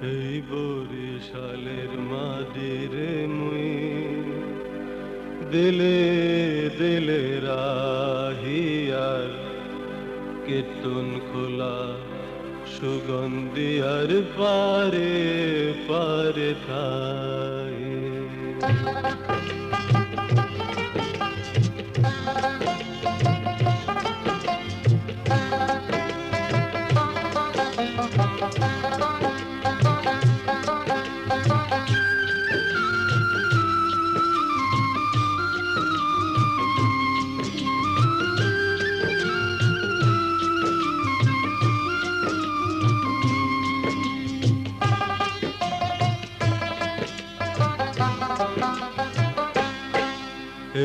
এই বরিশালের মাটিরে মুই দিলে দিলে রাহিয়ার কীর্তন খোলা সুগন্ধি আর পারে পারে থাই।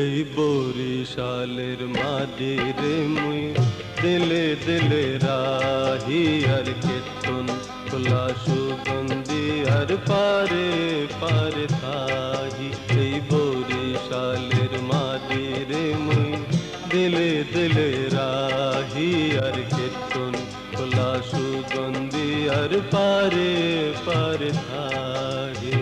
এই বরিশালের মাটিরে মুই দিলে দিলে রাহি আর কীর্তন খোলা সুগন্ধি আর পারে পারে থাহি। এই বরিশালের মাটিরে মুই দিলে দিলে রাহি আর কীর্তন খোলা সুগন্ধি আর পারে পারে থাহি।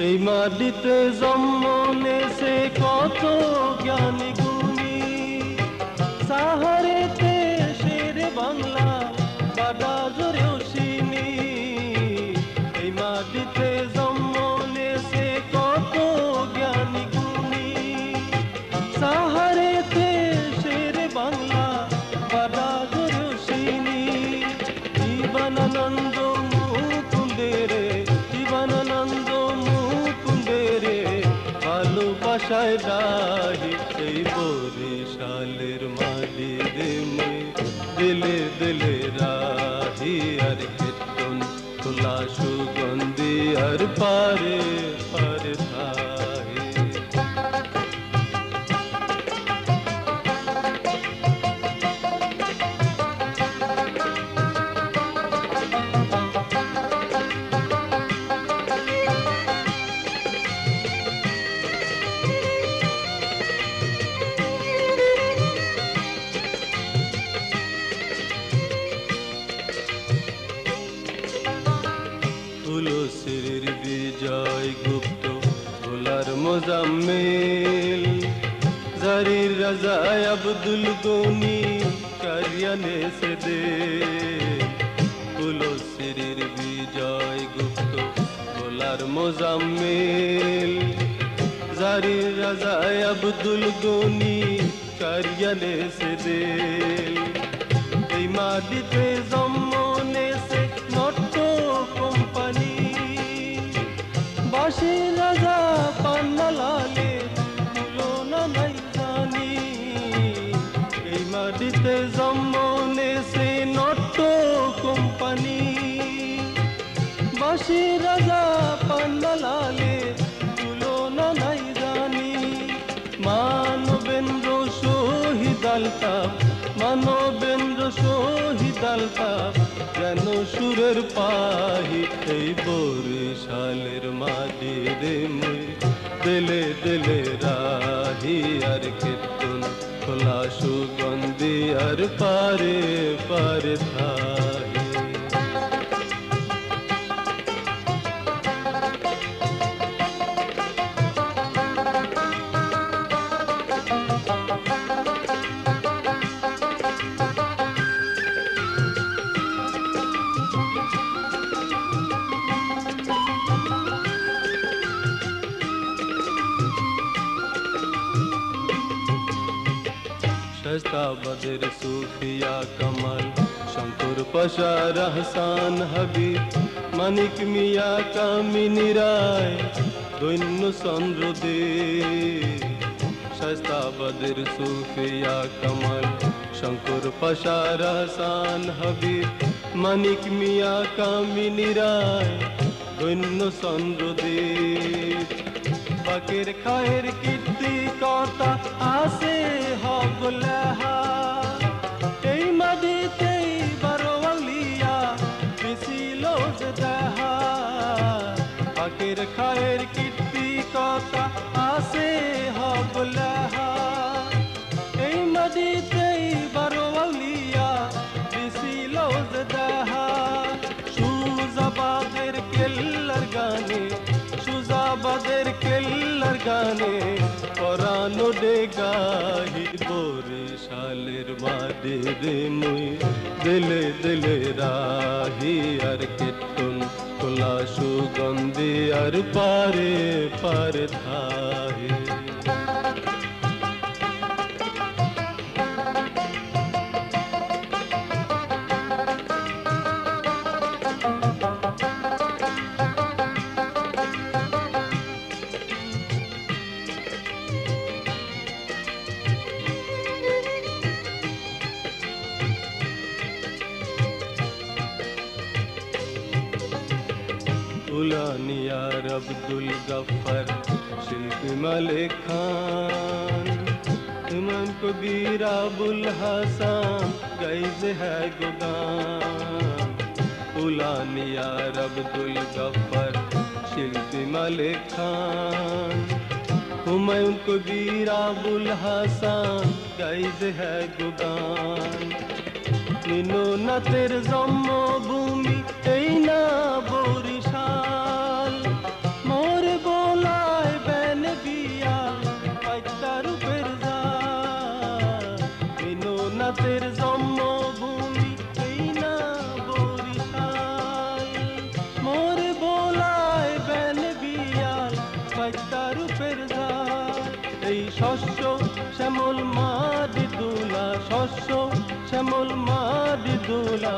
এই মাটিতে জন্ম নেছে কত জ্ঞানী গুণী, সাহারেতে শের বাংলা বাডা জোরেও চিনি। এই মাটিতে জন্ম নেছে কত জ্ঞানী গুণী, সাহারেতে শের বাংলা বাডা জোরেও চিনি। জীবনানন্দ মুকুন্দেরে জীবনানন্দ ভালোবাসায় ডাহি। এই বরিশালের মাটিরে মুই দিলে দিলে রাহি আর কীর্তন খোলা সুগন্ধি আর পারে পারে থাহি। তুলসীর বিজয় গুপ্ত ভোলার মোজাম্মেল, জারির রাজা আব্দুল গনি কারিয়ানে সে দে। তুলসীর বিজয় গুপ্ত ভোলার মোজাম্মেল, জারির রাজা আব্দুল গনি কারিয়ানে সে দে। এই মাটিতে জন্ম নেছে নট্য কোম্পানি, বাঁশি রাজা পান্না লালে তুলনা নাই জানি। এই মাটিতে জন্ম নেছে নট্য কোম্পানি, বাঁশি রাজা পান্না লালে তুলনা নাই জানি। মানবেন্দ্র শহীদ আলতাফ মানবেন্দ্র শহীদ আলতাফ যেন সুরের পাহি। এই বরিশালের মাটিরে মুই দিলে দিলে রাহি আর কীর্তন খোলা সুগন্ধি আর পারে পারে থাহি। শায়স্তাবাদের সুফিয়া কামাল, শঙ্কর পাশা রাহসান হাবিব, মানিক মিয়া কামিনী রায় দৈন্য চন্দ্র দে। শায়স্তাবাদের সুফিয়া কামাল, শঙ্কর পাশা রাহসান হাবিব, মানিক মিয়া কামিনী রায় দৈন্য চন্দ্র দে। বাকের খায়ের কীর্তি কথা আসে হগলেহা এই মাটিতেই বারোয়ালিয়া বিছিল যে দেহা বাকের খায়ের কীর্তি কথা আসে হগলেহা এই মাটিতেই বারোয়ালিয়া বিছিল যে দেহা সুজাবাদের কেল্লার গানে সুজাবাদের কেল্লার গানে পরানো ডে গাহি বরিশালের মাঝে রে মুই দিলে দিলে রাহি আর কীর্তন খোলা সুগন্ধি আর পারে পারে থাহি उलानियार अब्दुल गफ्फर शिल्पी मलिक खान इमाम कबीर अबुल हसन गैज है गुदान उलानियार अब्दुल गफ्फर शिल्पी मलिक खान हुमायूं कबीर अबुल हसन गैज है गुदान निनो नातेर जन्मभूमि এই না বরিশাল মোর বোলায় বেন বিয়াল পাইতার রূপের জাল নিনো নাতের জন্মভূমি এই না বরিশাল মোর বোলায় বেন বিয়াল পাইতার রূপের জাল এই শস্য শ্যামল মাটি দুলা শস্য শ্যামল মাটি দুলা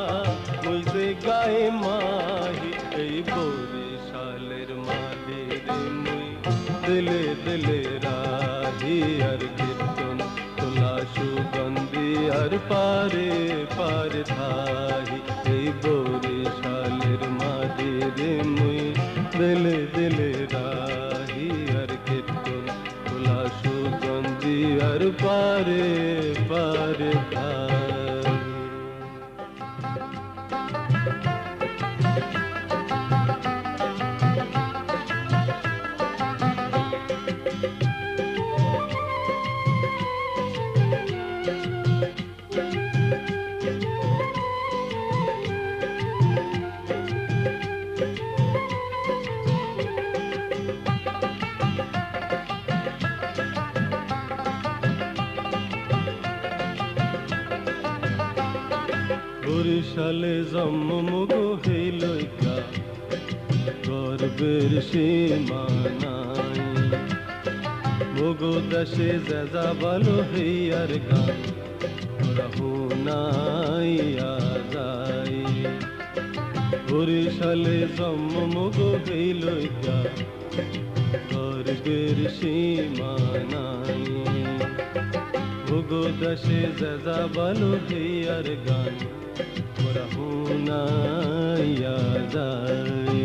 মুই যে গায়ে মাহি এই বরিশালের মাটি রে মুই দিলে দিলে রাহি আর কীর্তন খোলা সুগন্ধি আর পারে পারে থাহি এই বরিশালের মাটি রে মুই দিলে দিলে রাহি আর কীর্তন খোলা সুগন্ধি আর পারে পারে থাহি বরিশালে জন্ম গো হইলইকা গর্বের সীমা নাই মগো দেশে যা ভালো হইয়ার গান রাহুনাইয়া যাই বরিশালে জন্ম গো হইলইকা গর্বের সীমা নাই মগো দেশে যা ভালো হইয়ার গান রাহুনাইয়া যাই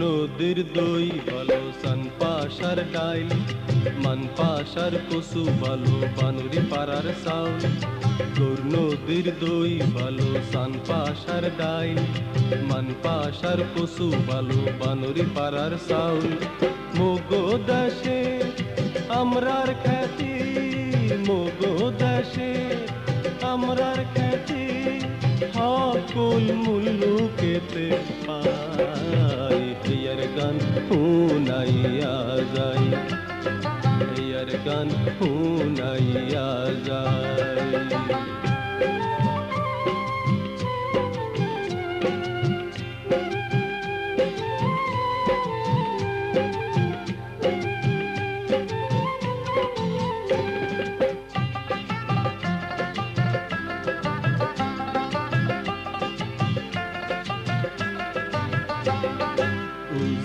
নদীর দই ভালো সান পাশার ডাইল মান পাশার কচু ভালো বানুরি পাড়ার চাউল গৌর নদীর দই ভালো সান পাশার ডাইল মান পাশার কচু ভালো বানুরি পাড়ার চাউল মগো দেশে আমরার খ্যাতি মগো দেশে আমরার খ্যাতি সকল মুলুকেতে পাই হিয়ার গান শুনাইয়া যাই হিয়ার গান শুনাইয়া যায়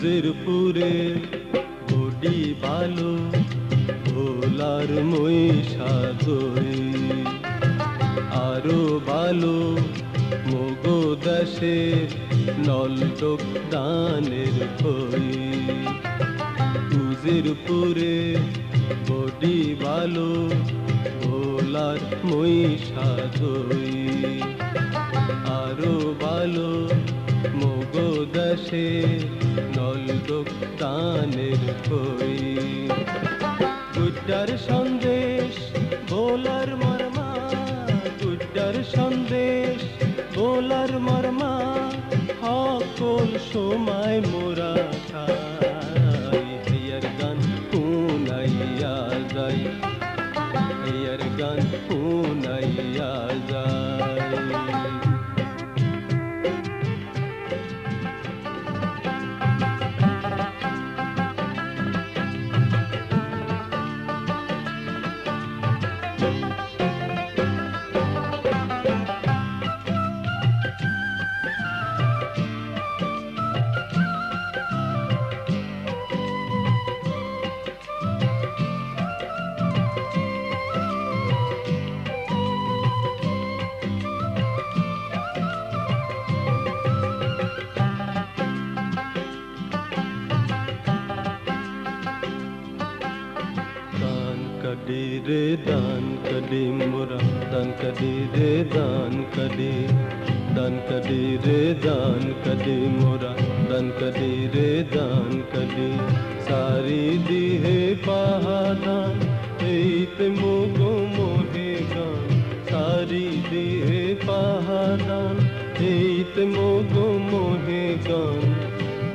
উজের পুরে বডি ভালো ভোলার মহিষা দই আরো ভালো মগো দেশে নলডোক দানের কই উজের পুরে বডি ভালো ভোলার মহিষা দই আরো ভালো মগো দেশে নলডোক দানের কই গুড্ডার সন্দেশ ভোলার মর্মা গুড্ডার সন্দেশ ভোলার মর্মা সকল সময় মোরা খাই হেয়ার গান শুনাইয়া যাই হেয়ার গান শুনাইয়া যায় कदे रे दान कदे मोरा दान कदे रे दान कदे रे दान कदे मोरा दान कदे रे दान कदे सारी दी है पहादान एते मोगो मोहे गान सारी दी है पहादान एते मोगो मोहे गान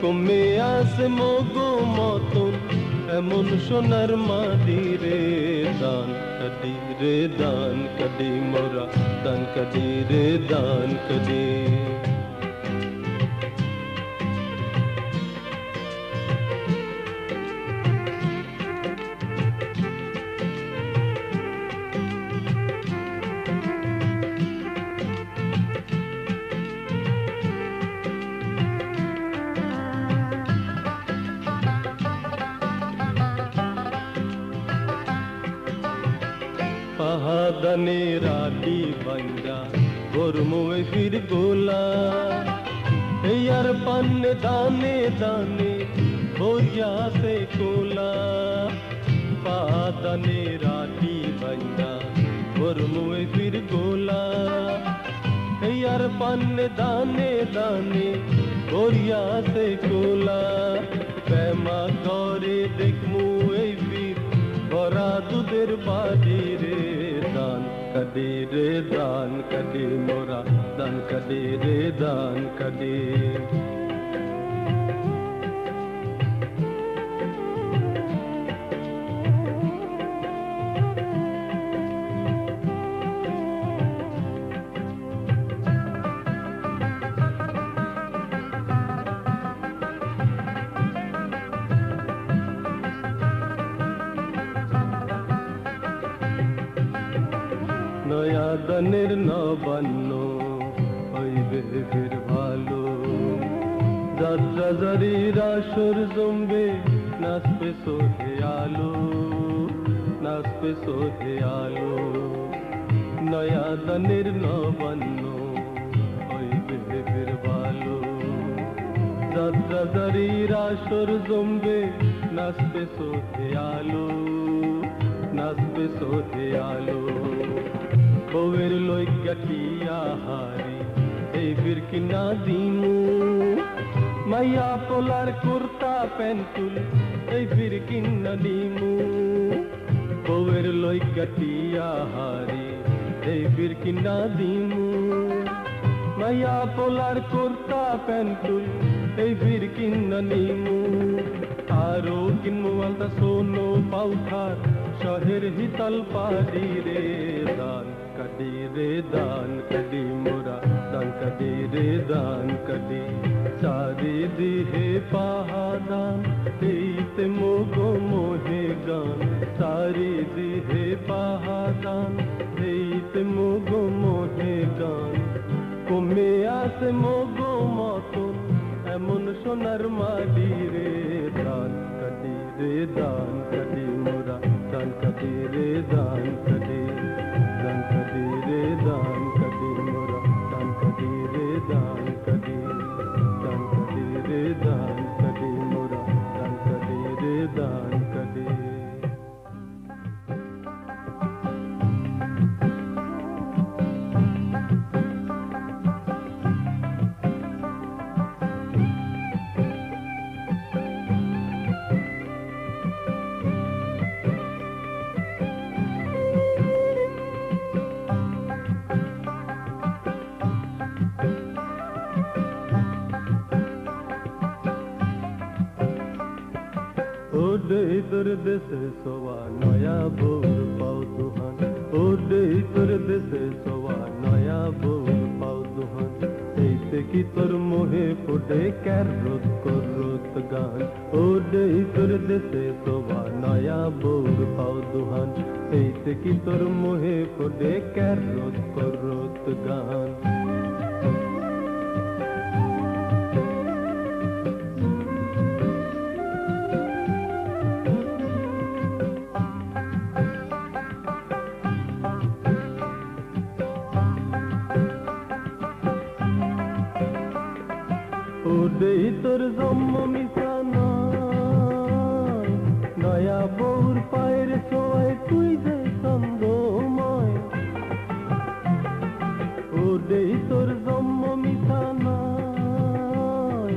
कमे आसे मोगो मतन এমন সোনার মাদি রে দান কদি মোরা দান কদি রে দান কদি पहादने राडी बंदा गोरमोए फिर गोला यार पन्ने दाने दाने बोरिया से कोला पहादने राडी बंदा गोरमोए फिर गोला यार पन्ने दाने दाने बोरिया से कोला पैमा गौरे देख मुए फिर भरा दूधेर बाड़ी रे दान कदे मोरा दान कदे रे दान कदे নয়া দানের নবান্ন হইবে ফির ভালো যাত্রা জারির আসর জমবে নাচবে সোহে আলো নাচবে সোহে আলো নয়া দানের নবান্ন হইবে ফির ভালো যাত্রা জারির আসর জমবে নাচবে সোহে আলো নাচবে সোহে আলো বউয়ের লইগা কিয়া হারি এই ফিরকি না দিমু মাইয়া পোলার কুর্তা প্যান্টুল এই ফিরকি না দিমু বউয়ের লইগা কিয়া হারি এই ফিরকি না দিমু মাইয়া পোলার কুর্তা প্যান্টুল এই ফিরকি না নিমু আরো কিনমু আলতা সোনো পাউখার শহের হিতাল পারি রে দান कदी मोरा दान कदी रे दान कदी सारी दी है पहादान एते मोगो मोहे गान सारी दी है पहादान एते मोगो मोहे गान कमे आसे मोगो मतन এমন সোনার মালি রে দান কাটি রে দান কাটি মোরা দান কাটি রে দান কাটি রে দান কাটি মোরা দান কাটি রে দান কাটি রে দান কাটি মোরা দান কাটি রে দান কাটি ওডে তোর দেশে সোয়া নয়া বউর পাও দুহান ওডে তোর দেশে সোয়া নয়া বউর পাও দুহান এইতে কি তোর মোহে ফোটে ক্যারত করত গান ওডে তোর দেশে সোয়া নয়া বউর পাও দুহান এইতে কি তোর মোহে ফোটে ক্যারত করত গান ওডেই তোর জন্ম মিশা নয় নয়া বউর পায়ের ছোঁয়ায় তুই যে ছন্দময় ওডেই তোর জন্ম মিশা নয়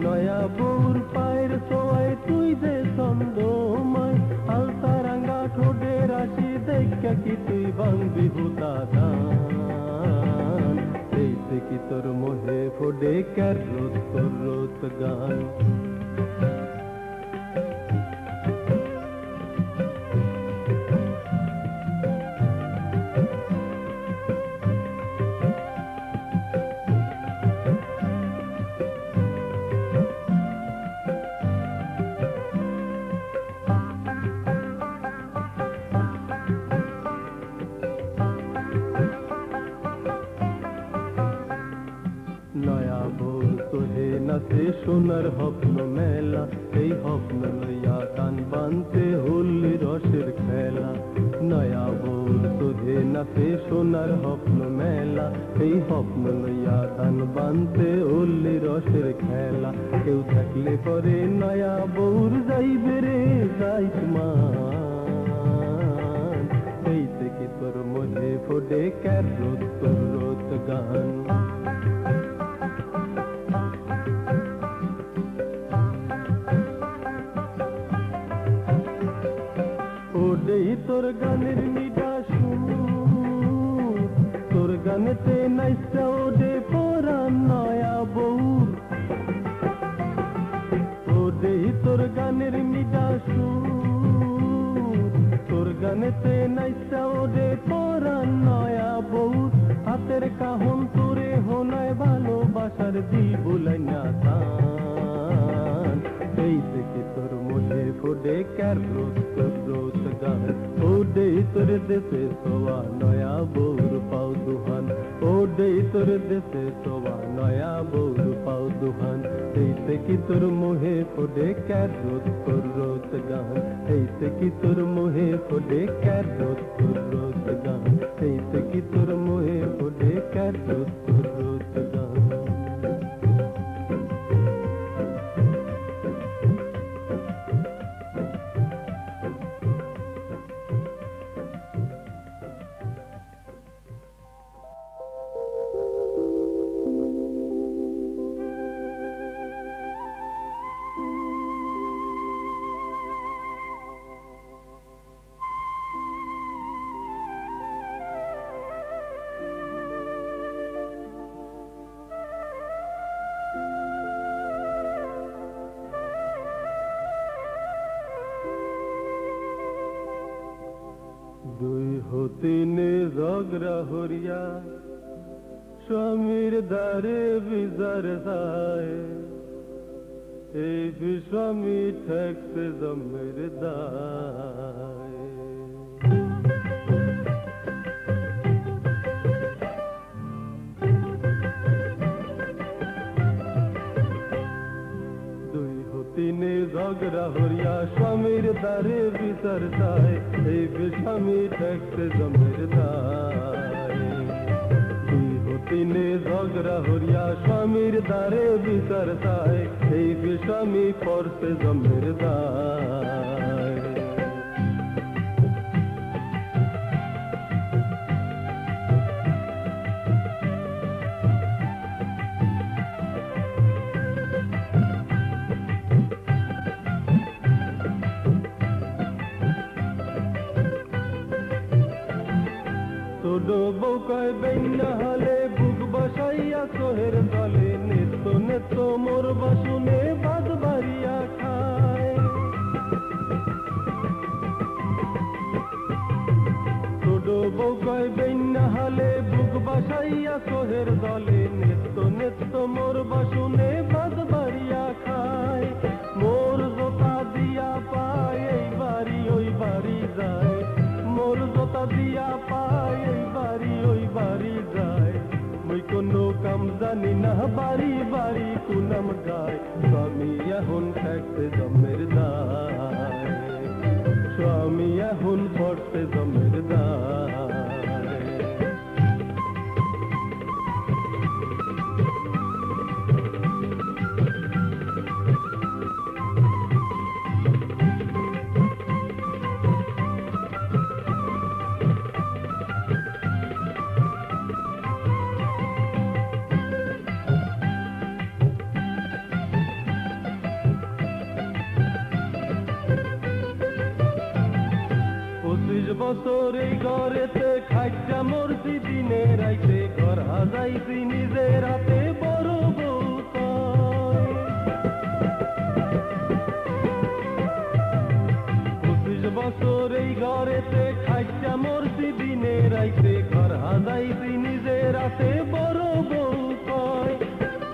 নয়া বউর পায়ের ছোঁয়ায় তুই যে ছন্দময় আলতা রাঙ্গা ঠোঁটে রাশি দেখা কি তুই ভাঙবি হুদা দান এইতে কি তোর মোহে ফোডে ক্যারত করত গান নয়া বউ তোহে নাচে সোনার স্বপ্ন মেলা এই স্বপ্ন লইয়া গান বানতে হোলি রসের খেলা নয়া বউ তোহে নাচে সোনার স্বপ্ন মেলা এই স্বপ্ন লইয়া গান বানতে হোলি রসের খেলা কেউ থাকলে পরে নয়া বউর যাইবে রে যাইত মান এইতে কি তোর মনে ফোডে ক্যারত করত গান ওডেই তোর গানের মিঠা সুর তোর গানেতে নাইসা ওডে পরাণ নয়া বউর ওডেই তোর গানের মিঠা সুর তোর গানেতে নাইসা ওডে পরাণ নয়া বউর হাতের কাহন তোরে হোনায় ভালোবাসার দি বুলাই না তান এইতে কি তোর মোহে ফোডে ক্যারত করত গান ওডেই তোর দেশে সোয়া নয়া বউর পাও দুহান ওডেই তোর দেশে সোয়া নয়া বউর পাও দুহান এইতে কি তোর মোহে ফোডে ক্যারত করত গান এইতে কি তোর মোহে ফোডে ক্যারত করত গান এইতে কি তোর মোহে ফোডে ক্যারত করত গান দুই হতিনে ঝগড়া হরিয়া স্বামীর দ্বারে বিচার যায় এই স্বামী ঠেকছে জমের দায় দ্বারে বিচার চাই, এই বেশামি ঠেকতে জমের দায়। তিনে ঝগড়া হরিয়া স্বামীর দ্বারে বিচার চাই, এই বেশামি পড়তে জমের দায়। ছোট বউ কয় বেন্যা হলে বুক বসাইয়া সোহের দলে, নেত্য নেত্য মোর বাসুনে বাদ বাড়িয়া খায়। ছোট বউ কয় বেন্যা হলে বুক বসাইয়া সোহের দলে, নেত্য নেত্য মোর বাসুনে বাদ বাড়িয়া খায়। মোর জোতা দিয়া পায় এই বাড়ি ওই বাড়ি যায়, মোর জোতা দিয়া পায় এই বাড়ি ওই বাড়ি যায়। মুই কোনো কাম জানি না বাড়ি বাড়ি কুনাম গায়, স্বামী এখন থাকতে জমের দায়, স্বামী এখন পড়তে জমের দায়। বছর এই ঘরেতে খাইটা মরছি দিনে রাইতে, ঘর হাজাইছি নিজের হাতে বড় বউ কয়। 25 বছর এই ঘরেতে খাইটা মরছি দিনে রাইতে, ঘর হাজাইছি নিজের হাতে বড় বউ কয়।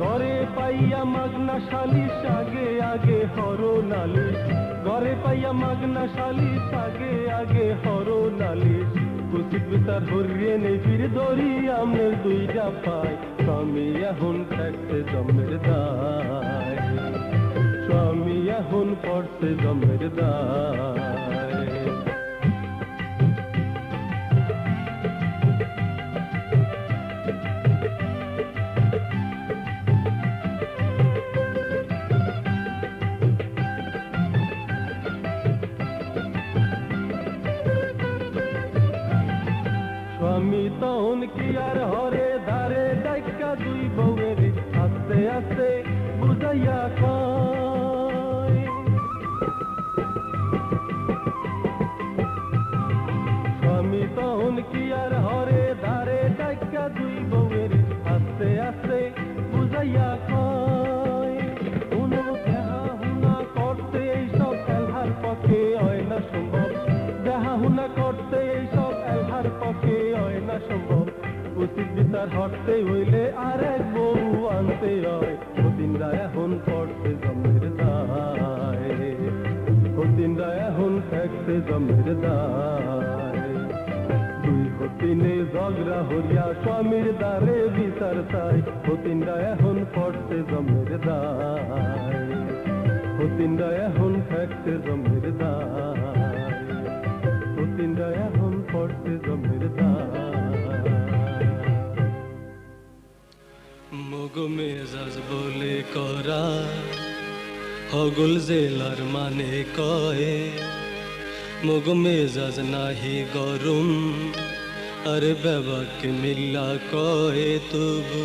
ঘরে পাইয়া মাগনা শালিশ আগে আগে হর নালিশ, ঘরে পাইয়া মাগনা শালিশ আগে আগে হর নালিশ। কুচিত বিচার হরিয়ে নেই ফির ধরি আমনের দুইটা পায়, স্বামী এখন থাকতে জমের দায়, স্বামী এখন পড়তে জমের দায়। স্বামী তখন কি আর হরে ধারে ডাইকা দুই বউয়ের আস্তে আস্তে বুঝাইয়া কয়। স্বামী তখন কি আর হরে ধারে ডাইকা দুই বউয়ের আস্তে আস্তে বুঝাইয়া কয়। কোনো দেহা হুনা করতে এইসব এলহার পক্ষে হয় না সম্ভব, দেহা হুনা করতে এইসব এলহার পক্ষে হয় না সম্ভব। উচিত বিচার হটতে হইলে আর এক বউ আনতে হয়, অতিনরা এখন পড়তে জমের দায়, অতিনরা এখন থাকতে জমের দায়। দুই হতিনে ঝগড়া হরিয়া স্বামীর দ্বারে বিচার চাই, অতিনরা এখন পড়তে জমের দায়, অতিনরা এখন থাকতে জমের দায়, অতিনরা এখন পড়তে জমের দায়। মগো মেজাজ বলে করা হগল জেলার মানে কয়ে, মগো মেজাজ নাহি গরম আরে বাবাকে মিল্লা কয়ে। তবু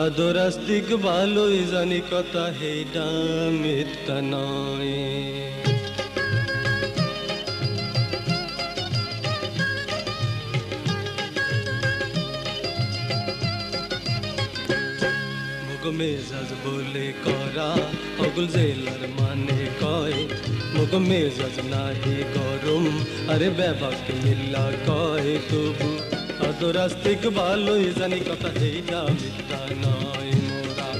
আদরাস্তিক ভালোই জানি কথা হেইটা মিথ্যা নয়। মেজাজ বলে করা হগল জেলার মানে কয়, মগ মেজাজ নাহি গরম আরে বেবাকে মিল্লা কয়। তবু আদরাস্তিক ভালোই জানি কথা হেইটা মিথ্যা নয়। মোরা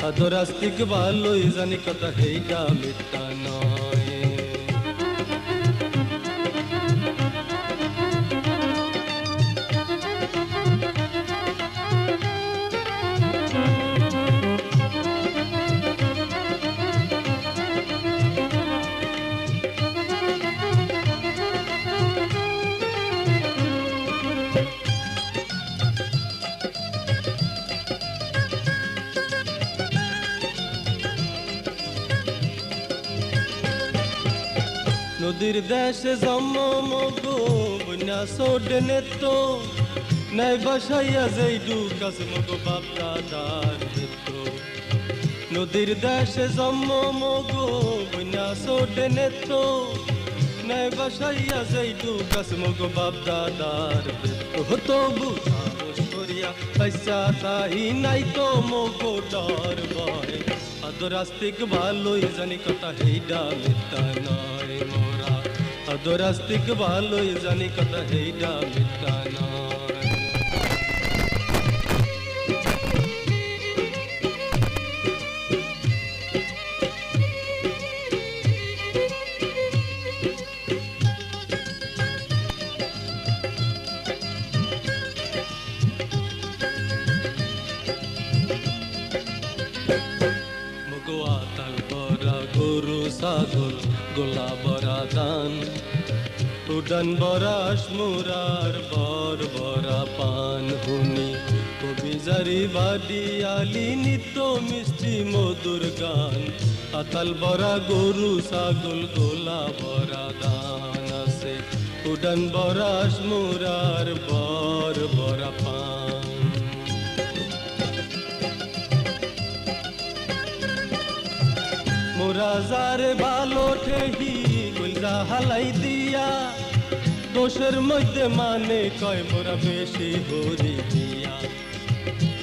আদরাস্তিক ভালোই জানি কথা হেইটা মিথ্যা নয়। নদীর দেশে জন্ম মগো বন্যা সোডেনে তো নাই বাসাইয়া যেই ডুকাস মগো বাপ দাদার তো নদীর দেশে জন্ম মগো বন্যা সোডেনে তো নাই বাসাইয়া যেই ডুকাস মগো বাপ দাদার তো তবু সাহস করিয়া পয়সা তাই নাই তো মগো ডর ভয় আদর আস্তিক ভালোই জানি কথা হেইডা মিথ্যা নয় মোরা আদর আস্তিক ভালোই জানি কথা হেইডা মিথ্যা নয় আতাল বরা গরু ছাগল গোলা বরা দান উডান বরা আসমুরার বর বরা পান হুনি কবিজারি বাড়ি আলি নিত্য মিষ্টি মধুর গান আতাল বরা গরু ছাগল গোলা বরা দান আছে উডান বরা আসমুরার বর বরা পান মোরা যারে ভালো ঠেহি গুলজা হালাই দিয়া দোষের মধ্যে মানে কয় মোরা বেশি হরি দিয়া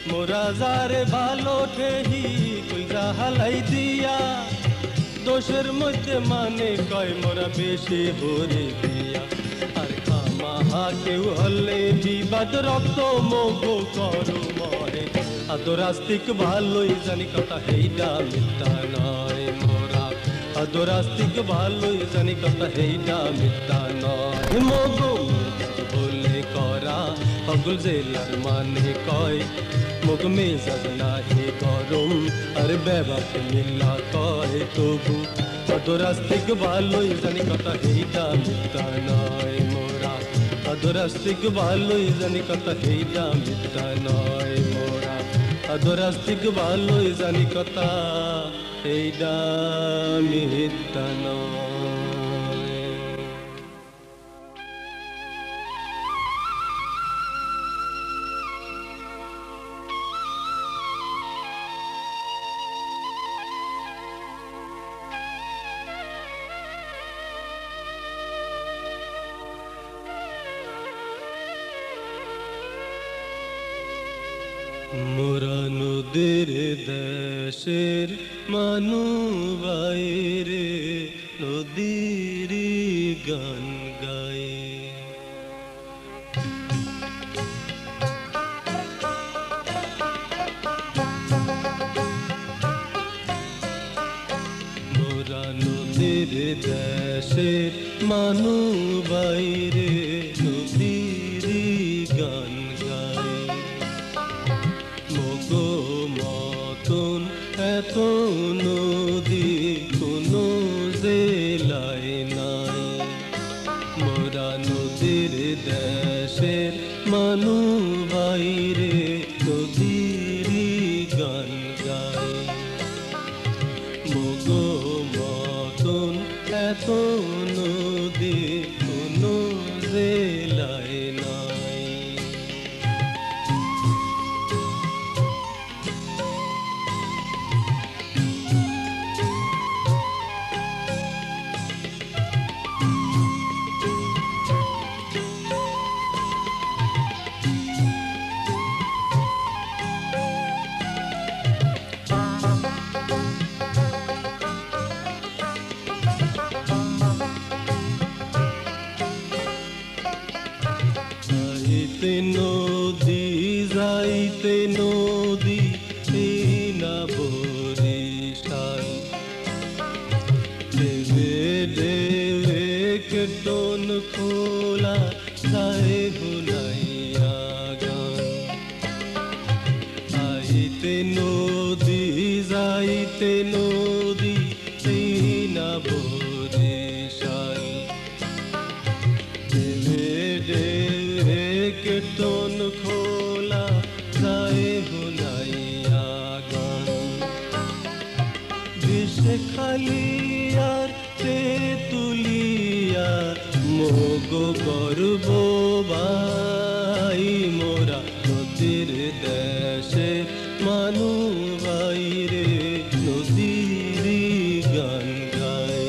মোরা যারে ভালো ঠেহি গুলজা হালাই দিয়া দোষের মধ্যে মানে কয় মোরা বেশি হরি দিয়া আর খামাহা কেউ হলে বিবাদ রক্ত মগো করু মরে আদর আস্তিক ভালোই জানি কথা হেইডা মিথ্যা নয় মোরা আদর আস্তিক ভালোই জানি কথা হেইডা মিথ্যা নয় মগো বলে করা পাগল জেলার মানে কয় মগ মেজাজ নাহি গরম আর বেবাক মিল্লা কয় তবু আদর আস্তিক ভালোই জানি কথা হেইডা মিথ্যা নয় মোরা আদর আস্তিক ভালোই জানি কথা হেইডা মিথ্যা নয় মোরা আদর আস্তিক ভালোই জানি কথা হেইডা মিথ্যা নয় মোরা নদীর দেশের মানু বাইরে নদীর গান গায়ে মোরা নদীর দেশের মানু বাইরে নদীর গান গায়ে মগো মতন এত নদী কোনো জেলায় নাই মোরা নদীর দেশের মানু বাইরে নদীর গান গায় মগো মতন এত নদী কোনো জেলায় নাই যাইতে নদী যাইতে নদী না বরিশাল দেবে দেবে কীর্তন খোলা গায়ে ভুলাইয়া গান যাইতে নদী যাইতে নদী না বরিশাল দেবে দেবে কীর্তন খোলা গায়ে ভুলাইয়া গান বিষে খালি আর তুলিয়া লইয়া মোগো করব ভাই মোরা নদীর দেশে মানু বাইরে নদীর গান গায়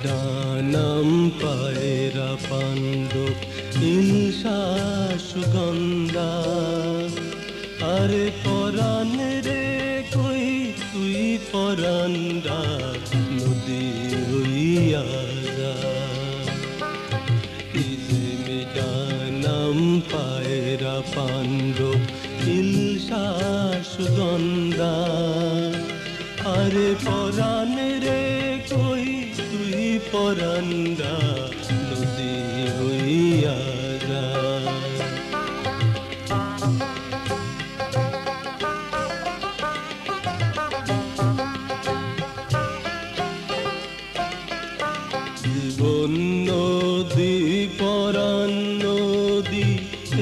ডানাম পায়রা পাণ্ডব হিংসা সুগন্ধা আরে পরাণ রে কই তুই পরান্ডা নদী হইয়া যা ডানাম পায়রা পাণ্ডব হিংসা সুগন্ধা আরে পরাণ রে কই তুই পরান্ডা নদী হইয়া যা জীবন নদী পরাণ নদী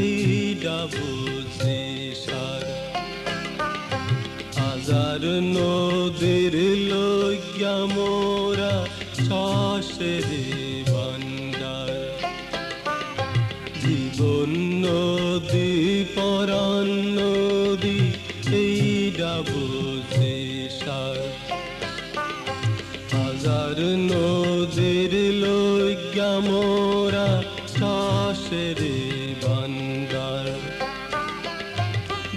এইটা বুঝি সার হাজার নদীর লইয়া মোরা শ্বাসের ভান্ডার জীবন নদী পরাণ নদী এইটা বুঝি সার হাজার নদীর লইয়া মোরা শ্বাসের ভান্ডার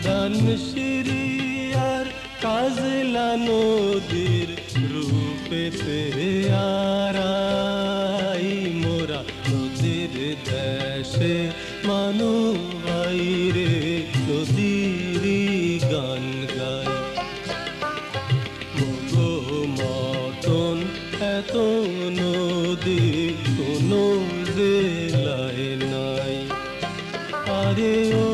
দানশিরি আর কাজলা নদীর রূপেতে আরাই মোরা নদীর দেশে মানু বাইরে নদীর গান গায় মগো মতন এত নদী কোনো জেলায় নাই আরে ও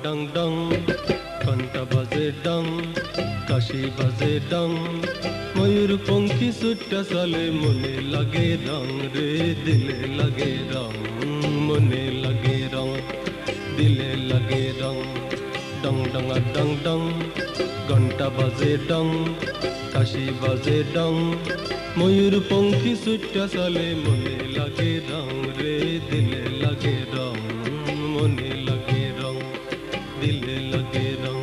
ডং ডং ঘন্টা বাজে ডং কাশি বাজে ডং ময়ূর পঙ্খী ছুট্টা চলে মনে লাগে রং রে দিলে লাগে রং মনে লাগে রং দিলে লাগে রং ডং ডং ডং ডং ঘন্টা বাজে ডং কাশি বাজে ডং ময়ূর পঙ্খী ছুট্টা চলে মনে লাগে রং রে দিলে লাগে রং মনে লাগে রং দিলে লাগে রং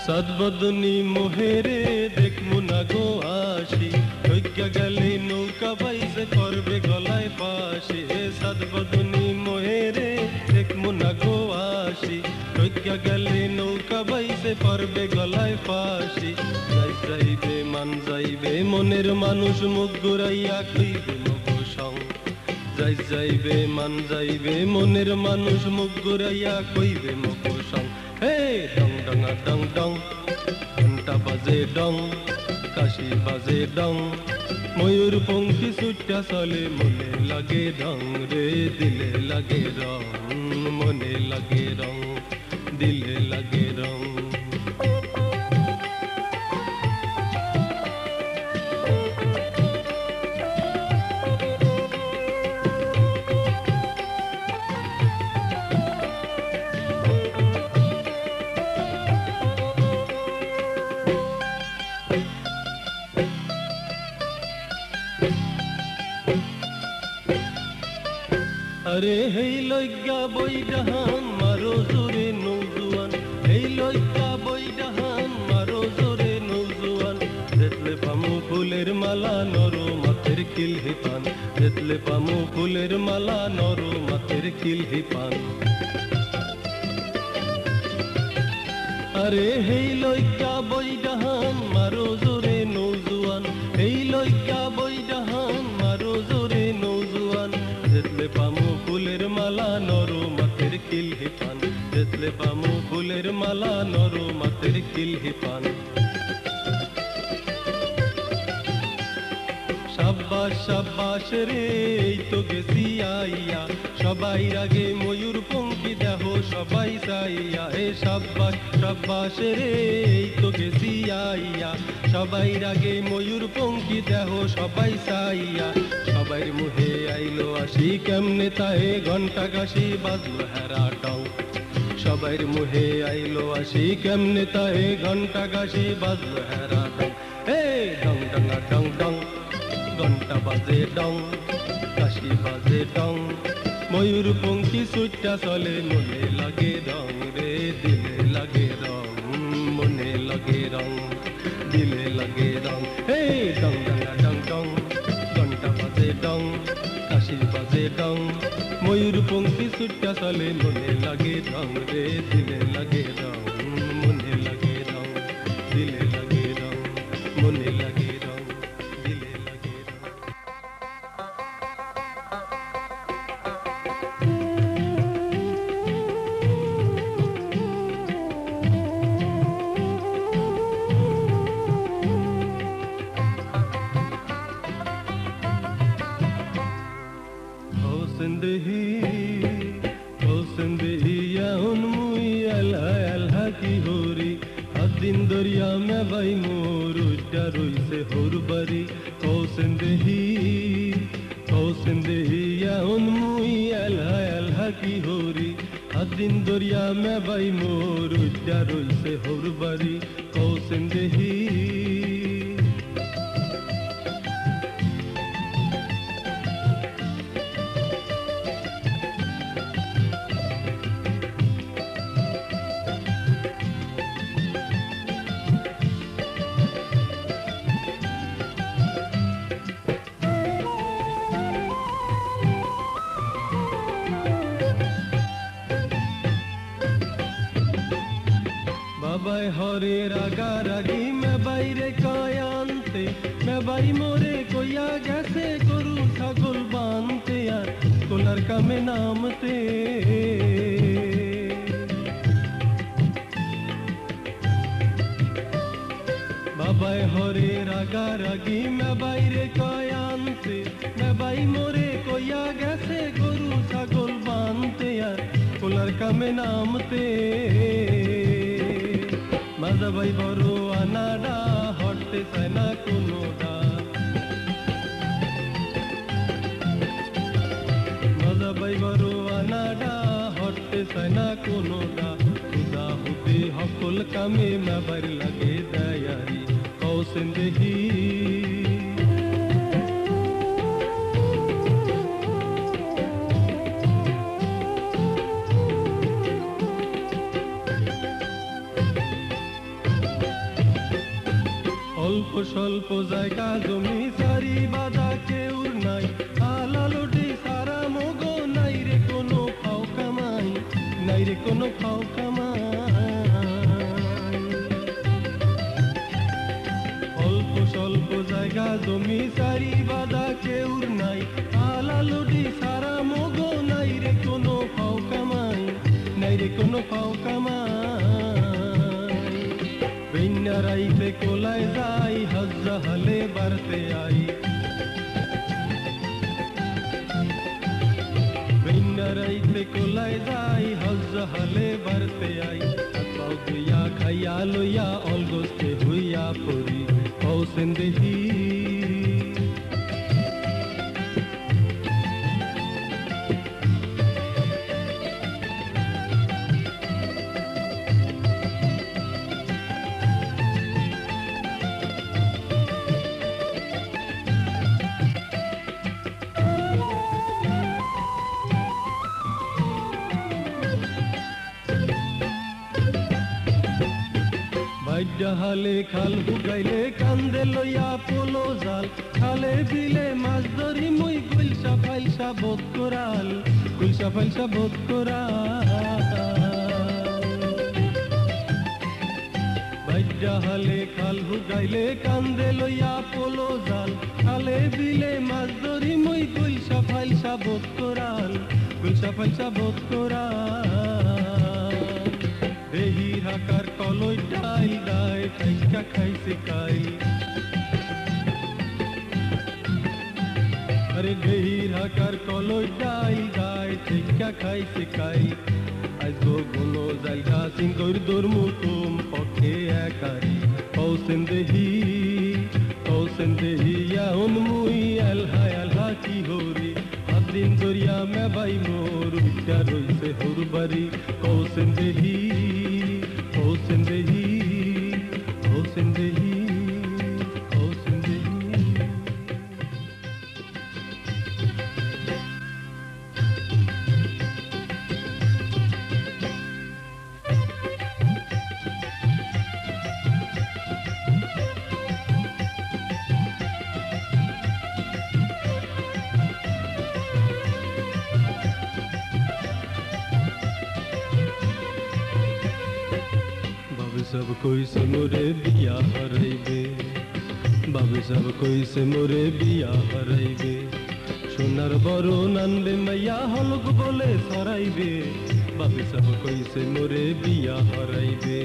সদবদনি মোহেরে দেখমু না গো আসি হইয়া গেলে নৌকা বাইসে করবে গলায় পাশি সদবদনি মোহেরে দেখমু না গো আসি হইয়া গেলে নৌকা বাইসে পড়বে গলায় ফাঁসি। যাইবে মান যাইবে মনের মানুষ মুখ ঘুরাইয়া কইবে মগো সং। যাইবে মান যাইবে মনের মানুষ মুখ ঘুরাইয়া কইবে মগো সং। হে ডং ডঙা ডং ডং, ঘন্টা বাজে ডং, কাশি বাজে ডং, ময়ূর পঙ্খী ছুট্টা চলে মনে লাগে রং রে, দিলে লাগে রং, মনে লাগে রং, দিলে লাগে রং। আরে হেই লজ্ঞা বই ডাহান মারো জোরে নৌজুয়ান, হেই লজ্ঞা বই ডাহান মারো জোরে নৌজুয়ান। দেখলে পামু ফুলের মালা নরো মাথের কিল হিপান, দেখলে পামু ফুলের মালা নরো মাথের কিল হিপান। আরে হেই লজ্ঞা বই ডাহান মারো জোরে নৌজুয়ান, হেই লজ্ঞা বই ডাহান মারো জোরে নৌজুয়ান। দেখলে পামু ফুলের মালা নরো মাথের কিল হিপান, দেখলে পামু ফুলের মালা নরো মাথের কিল হিপান। সাব্বাস সাব্বাস রে এই তো গেছি আইয়া, সবাই রাগে ময়ূর পঙ্খী দেহ সবাই চাইয়া। হে সাব্বাস সাব্বাস রে এই তো গেছি আইয়া, সবাই রাগে ময়ূর পঙ্খী দেহ সবাই চাইয়া। সবাই মুহে আইলো আসি কেমনে তাহে ঘন্টা কাশি বাজলো হেরা টং। সবাই মুহে আইলো আসি কেমনে তাহে ঘন্টা কাশি বাজলো হেরা টং। হে ডং ডঙা ডং ডং, ঘন্টা বাজে ডং, কাশি বাজে ডং, ময়ূর পঙ্খী ছুট্টা চলে মনে লাগে রং রে, দিলে লাগে রং, মনে লাগে রং, দিলে লাগে রং। হে ডং ডঙা ডং ডং, ঘন্টা বাজে ডং, কাশি বাজে ডং, ময়ূর পঙ্খী ছুট্টা চলে মনে লাগে রং রে, দিলে লাগে রং, মনে লাগে রং, দিলে লাগে রং, মনে লাগে রং, দিলে লাগে রং। जिंदगी उनमुई अल्हा अल्हा की होरी दिन दरिया में भाई मोर डरोई से होर बरी ओ जिंदगी उनमुई अल्हा अल्हा की होरी दिन दरिया में भाई मोर डरोई से होर बरी ओ जिंदगी। बाबाई हरे रागा रागी मैं বাইরে কয় আনতে मैं बाई मोरे कोया कैसे करू ছাগল বানতে আর কোলার কামে নামতে বাবাই হরে রাগা রাগি मैं বাইরে কয় আনতে मैं बाई मोरे कोया कैसे करू ছাগল বানতে আর কোলার কামে নামতে মাজা ভাই বড় আনাডা হটতে চায় না কোনোডা মাজা ভাই বড় আনাডা হটতে চায় না কোনোডা খুদা হুদি হকল কামে মাবার লাগে দায়ারি কৌশন দেহি অল্প স্বল্প জায়গা জমি সারি বাঁধা কেউর নাই আলালুটি সারা মগো নাই রে কোনো ফাও কামাই নাই রে কোনো ফাও কামাই জায়গা জমি সারি বাদা কেউর নাই আলালুডি সারা মগো নাই রে কোনো ফাও কামাই নাই রে কোনো ফাও কামাই বিনা রাইতে কোলায় যাই হজ্জা হলে বাড়তে আই বিনা রাইতে কোলায় যাই হজ্জা হলে বাড়তে আই পাও দিয়া খাইয়া লইয়া অলগোস্তে হইয়া পড়ি কৌসেন দেহি হালে খাল বুগাইলে কান্দে লইয়া পোলো জাল খালে বিলে মাছ ধরি মুই গুলসা ফাইলসা বোধ করাল গুলসা ফাইলসা বোধ করাল হালে খাল বুগাইলে কান্দে লইয়া পোলো জাল খালে বিলে মাছ ধরি মুই গুলসা ফাইলসা বোধ করাল গুলসা ফাইলসা বোধ করাল দেহি হাকার কলই ডাই ডাই খাইকা খাইছে কাই আরে দেহি হাকার কলই ডাই ডাই খাইকা খাইছে কাই আজ গুলো জায়গা সিংগর দরমু তুম পক্ষে একারি কৌসেন দেহি ইয়াউন মুই আলহা কি হরি দিন দরিয়া মে বাই মোর উঠা রইছে হুরবারি কৌসেন দেহি কৌসেন দেহি কৌসেন দেহি কৌসেন দেহি सब कोई से मोरे बिया हराइबे बाबे सब कोई से मोरे बिया हराइबे सोनार बड़ो नानबे मैया हलक बोले सराइबे बाबे सब कोई से मोरे बिया हराइबे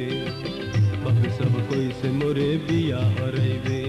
बाबे सब कोई से मोरे बिया हराइबे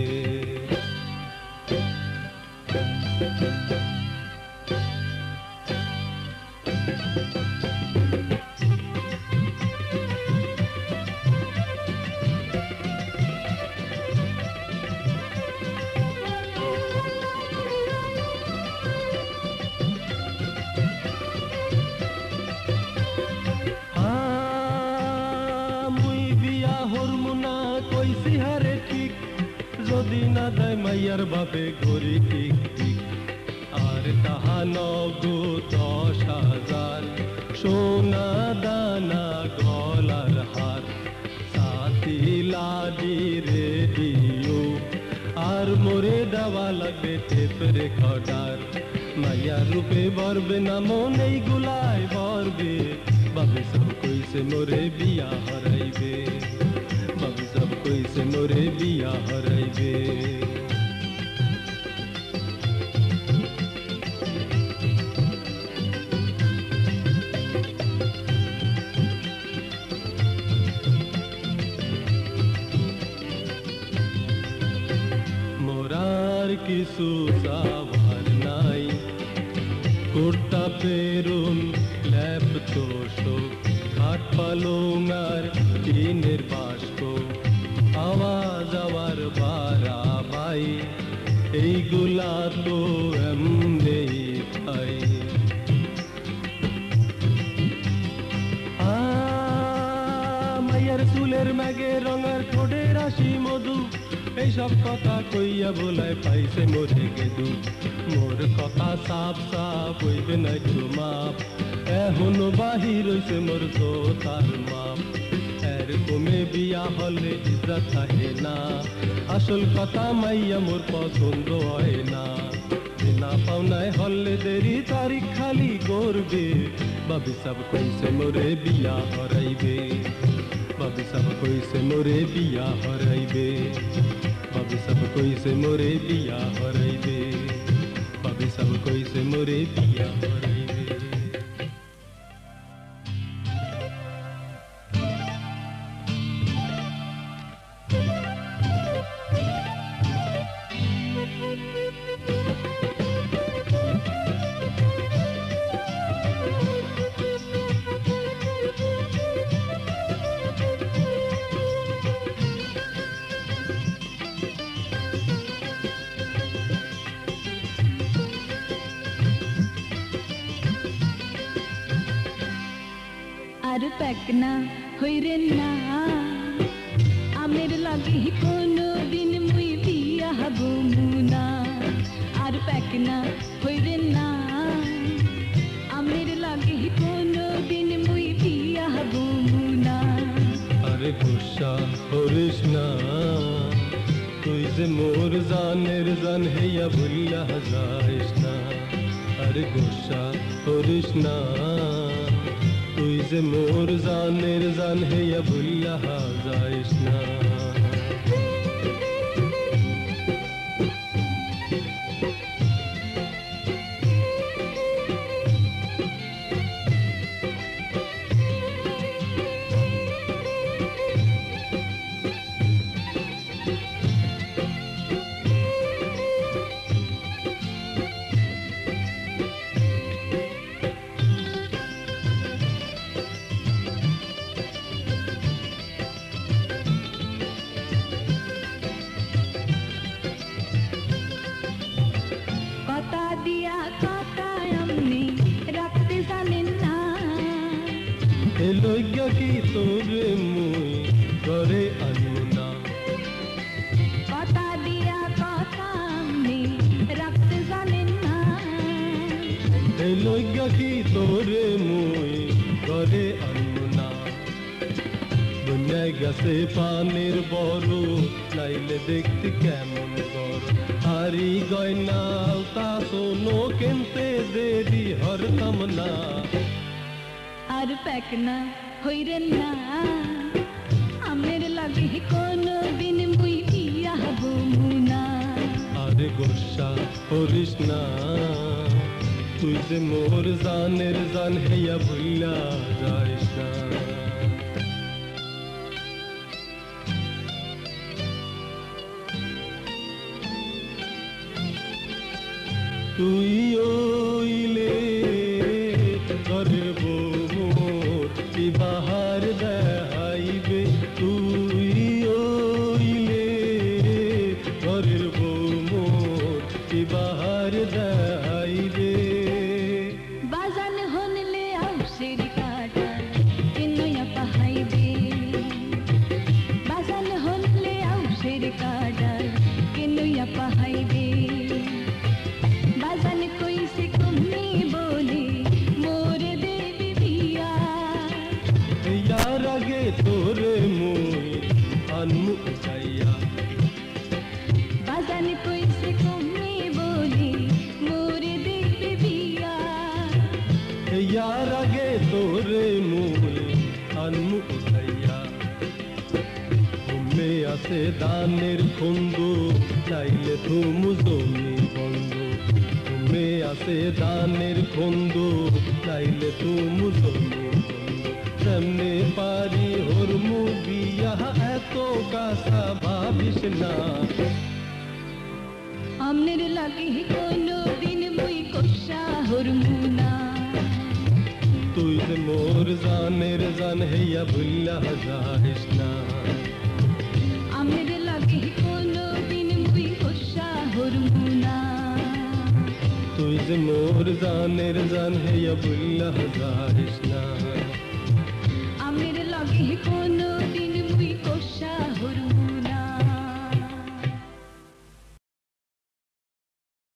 যদি না দেয় মাইয়ার বাপে ঘড়ি টিক টিক আর তাহা নগো 10,000 সোনা দানা গলার হার সাথী লাডি রেডিও আর মোরে দেওয়া লাগবে টেপ রেকর্ডার মাইয়ার রূপে বরবে না মনেই গুলায় বরবে বাবু সব কইছে মোরে বিয়া হরাইবে बाबू सब कोई से मोरे बिया हराइबे मोरार किसु सावार नाई कुर्ता पेरुन लैप तोशो खाट पालुंगार টিনের বাস্ক আওয়াজ আওয়ার বারা ভাই এইগুলা তো এমনেই ভাই মাইয়ার চুলের ম্যাগে রঙের ঠোঁটে রাশি মধু এইসব কথা কইয়া বলায় পাইছে মোরে গেদু মোর কথা সাপ সাপ হইবে নাই তো মাপ এখনো বাহির হইছে মোর তো তার মাপ কমে বিয়া হলে ইজ্জত থাকে না আসল কথা মাইয়া মোর পছন্দ হয় না বিনা পাওনায় হলে দেরি তারিখ খালি করবে বাবু সব কইছে মোরে বিয়া হরাইবে बाबू सब कोई से मोरे बिया हराइबे बाबू सब কইছে মোরে বিয়া হরাইবে, ভাবি সব কইছে মোরে বিয়া হরাইবে। আর প্যাকনা হইরে না আমের লাগি কোনো দিন মুই বিয়া হবো না। আর প্যাকনা হইরে না আমের লাগি কোনো দিন মুই বিয়া হবো না। আরে গুসা করিস না, তুই যে মোর জানের জান হইয়া ভুলিয়া যাইস না। আরে গুসা করিস না, তুই যে মোর জানের জান হইয়া ভুলিয়া যাইস না। কথা দিয়া কথা এমনি রাখতে জানেন না। এ লইগা কি তোরে মুই করে আনু না। কথা দিয়া কথা এমনি রাখতে জানেন না। এ লইগা কি তোরে মুই করে আনু না। দুনিয়ায় গেছে পানির বড়, নাইলে দেখতে কেমন কর। হারি গয়না তা সোনো কেনতে দেরি হরতাম না। আর প্যাকনা হইরেন না আমের লাগি কোনো দিন মুই বিয়া হবো না। আরে গোসা করিস না, তুই যে মোর জানের জান হইয়া ভুলিয়া যাইস না। তুই ওইলে ঘরের বউ মোর বাহার দেখাইবে। তুই ওইলে ঘরের বউ মোর বাহার দেখাইবে। বাজান হনলে আউসের কাটা কেনয়া পাহাইবে। বাজান হনলে আউসের কাটা কেনয়া পাহাইবে। বাজান কইছে কমনি বলে মোরে দেবী বিয়া। ইয়ার আগে তোরে মুই আনমু উঠাইয়া। বাজান কইছে কমনি বলে মোরে দেবী বিয়া। ইয়ার আগে তোরে মুই আনমু উঠাইয়া। ঘুমে আছে দানের খন্দু, চাইলে তুমু জমি বন্ধ। ঘুমে আছে দানের খন্দু, চাইলে তুমু জমি বন্ধ। তেমনে পারি হরমু বিয়া, এত কাছা ভাবিস না। আমনের লাগি কোনো দিন মুই কোষা হরমু না। তুই যে মোর জানের জান হইয়া ভুলিয়া যাইস না। আমনের লাগি কোনো দিন মুই কোষা হরমু না। তুই যে মোর জানের জান হইয়া ভুলিয়া যাইস না। আমনের লাগি কোনো